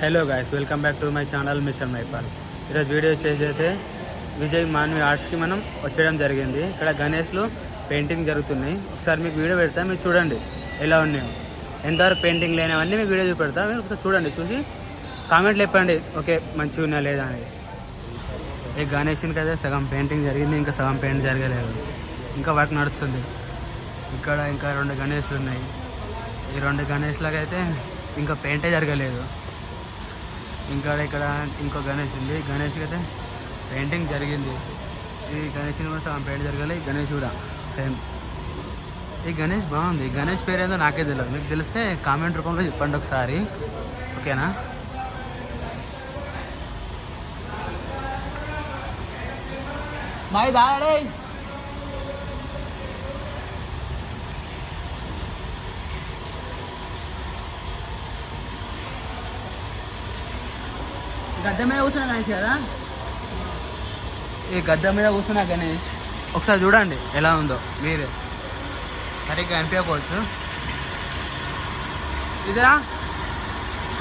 Hello guys, welcome back to my channel mister Mypal. ఈరోజు video వచ్చేసి అయితే విజయ్ మాన్వి ఆర్ట్స్కి మనం వచ్చేయడం జరిగింది. ఇక్కడ గణేష్లు పెయింటింగ్ జరుగుతున్నాయి. ఒకసారి మీకు వీడియో పెడతా, మీరు చూడండి ఎలా ఉన్నాయో. ఎంతవరకు పెయింటింగ్ లేనివన్నీ మీకు వీడియో చూపెడతా, మీరు ఒకసారి చూడండి. చూసి కామెంట్లు చెప్పండి, ఓకే మంచిగా ఉన్నా లేదా అనేది. ఈ గణేష్కి అయితే సగం పెయింటింగ్ జరిగింది, ఇంకా సగం పెయింట్ జరగలేదు, ఇంకా వర్క్ నడుస్తుంది. ఇక్కడ ఇంకా 2 గణేష్లు ఉన్నాయి. ఈ 2 గణేష్లకైతే ఇంకా పెయింటే జరగలేదు. ఇంకా ఇక్కడ ఇంకో గణేష్ ఉంది. గణేష్కి అయితే పెయింటింగ్ జరిగింది. ఈ గణేష్ని కూడా సగం పెయింట్ జరగాలి. ఈ గణేష్ కూడా సేమ్. ఈ గణేష్ బాగుంది. ఈ గణేష్ పేరు ఏదో నాకే తెలియదు. మీకు తెలిస్తే కామెంట్ రూపంలో చెప్పండి ఒకసారి, ఓకేనా? బాయ్ దాడే గద్దె మీద కూర్చున్నా గణేష్ కదా. ఈ గద్దె మీద కూర్చున్నా గణేష్ ఒకసారి చూడండి ఎలా ఉందో. మీరే సరిగ్గా అనిపించకపోవచ్చు. ఇదిరా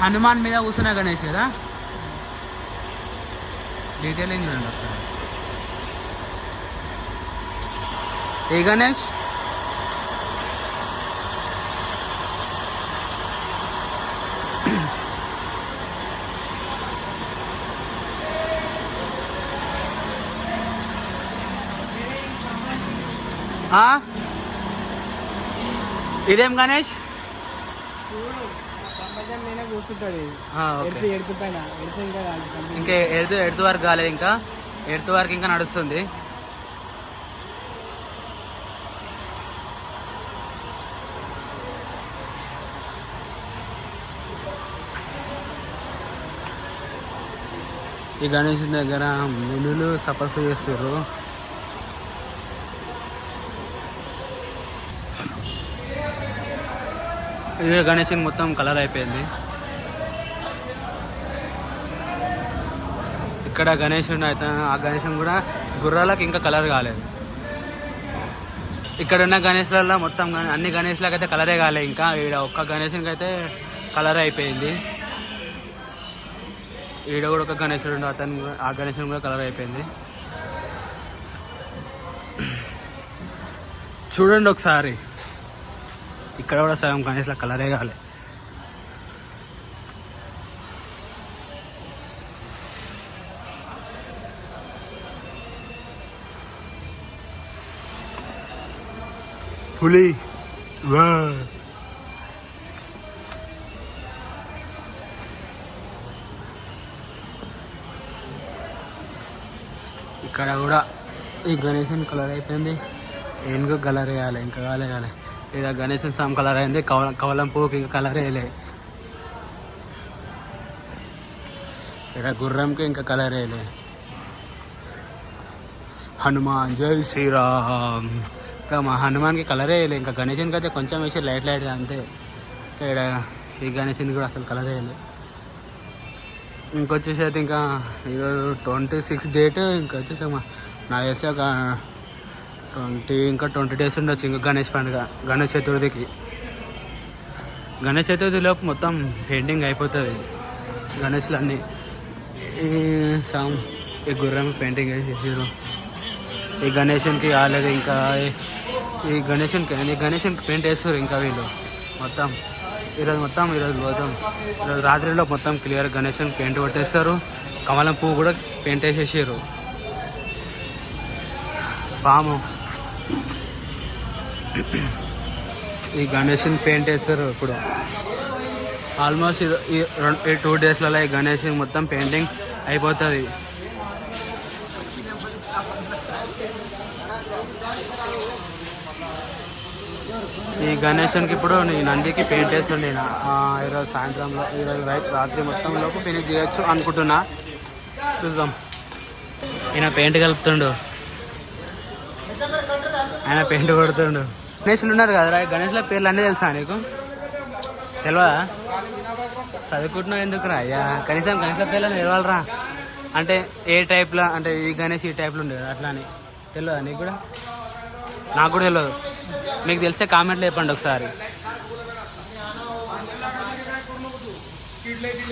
హనుమాన్ మీద కూర్చున్నా గణేష్ కదా. డీటెయిలింగ్ చూడండి ఒకసారి. ఏ గణేష్ ఇదేం గణేష్? ఇంకా ఎడుతు వరకు కాలేదు, ఇంకా ఎడుతు వరకు ఇంకా నడుస్తుంది. ఈ గణేష్ దగ్గర మునులు తపస్సు చేస్తారు. ఇదే గణేష్ మొత్తం కలర్ అయిపోయింది. ఇక్కడ గణేశుడు అయితే ఆ గణేశం కూడా గుర్రాలకు ఇంకా కలర్ కాలేదు. ఇక్కడ ఉన్న గణేష్లలో మొత్తం అన్ని గణేష్లకు అయితే కలరే కాలేదు. ఇంకా ఈడ ఒక్క గణేశునికి అయితే కలర్ అయిపోయింది. ఈడ కూడా ఒక గణేశుడు, అతను ఆ గణేశుని కూడా కలర్ అయిపోయింది. చూడండి ఒకసారి, ఇక్కడ కూడా సగం గణేష్ల కలరే కాలే. పులి ఇక్కడ కూడా ఈ గణేశన్ కలర్ అయిపోయింది. ఏనుగు కలర్ వేయాలి, ఇంకా కాలే. ఇక గణేశన్ సామ్ కలర్ అయింది. కవలం పువ్వుకి ఇంకా కలర్ వేయలే. ఇక్కడ గుర్రంకి ఇంకా కలర్ వేయలే. హనుమాన్ జై శ్రీరామ్. ఇంకా మా హనుమాన్కి కలర్ వేయలే. ఇంకా గణేశన్కి అయితే కొంచెం వేసి లైట్ అంతే. ఇక్కడ ఈ గణేశన్కి కూడా అసలు కలర్ వేయలే. ఇంకొచ్చేసి అయితే ఇంకా 26 డేట్. ఇంకా వచ్చేసి నాకు తెలిసి ఒక 20 డేస్ ఉండొచ్చు ఇంకా గణేష్ పండుగ, గణేష్ చతుర్థికి. గణేష్ చతుర్థిలోపు మొత్తం పెయింటింగ్ అయిపోతుంది గణేష్లు అన్నీ. ఈ గుర్రం పెయింటింగ్ వేసేసారు. ఈ గణేషన్కి కాలేదు. ఇంకా ఈ గణేషన్కి పెయింట్ వేస్తారు ఇంకా వీళ్ళు మొత్తం. ఈరోజు రాత్రిలో మొత్తం క్లియర్ గణేషన్కి పెయింట్ కొట్టేస్తారు. కమలం పువ్వు కూడా పెయింట్ వేసేసారు. పాము ఈ గణేష్ని పెయింట్ వేస్తారు ఇప్పుడు. ఆల్మోస్ట్ ఈ 2 డేస్లలో ఈ గణేష్ మొత్తం పెయింటింగ్ అయిపోతుంది. ఈ గణేష్కి ఇప్పుడు ఈ నందికి పెయింట్ వేస్తుండే. ఈరోజు సాయంత్రంలో, ఈరోజు రాత్రి మొత్తం లోపు ఫినిష్ చేయొచ్చు అనుకుంటున్నా. చూద్దాం. ఈయన పెయింట్ కలుపుతుండు, ఆయన పెయింట్ కొడుతుండు. గణేష్లు ఉన్నారు కదా, గణేష్ల పేర్లు అన్నీ తెలుసా నీకు? తెలియదా? చదువుకుంటున్నావు ఎందుకురా అయ్యా? కనీసం గణేష్ల పేర్లు తెలవాలరా. అంటే ఏ టైప్లో, అంటే ఈ గణేష్ ఈ టైప్లో ఉండేది అట్లా అని తెలియదా నీకు కూడా? నాకు కూడా తెలియదు. మీకు తెలిస్తే కామెంట్లో చెప్పండి ఒకసారి.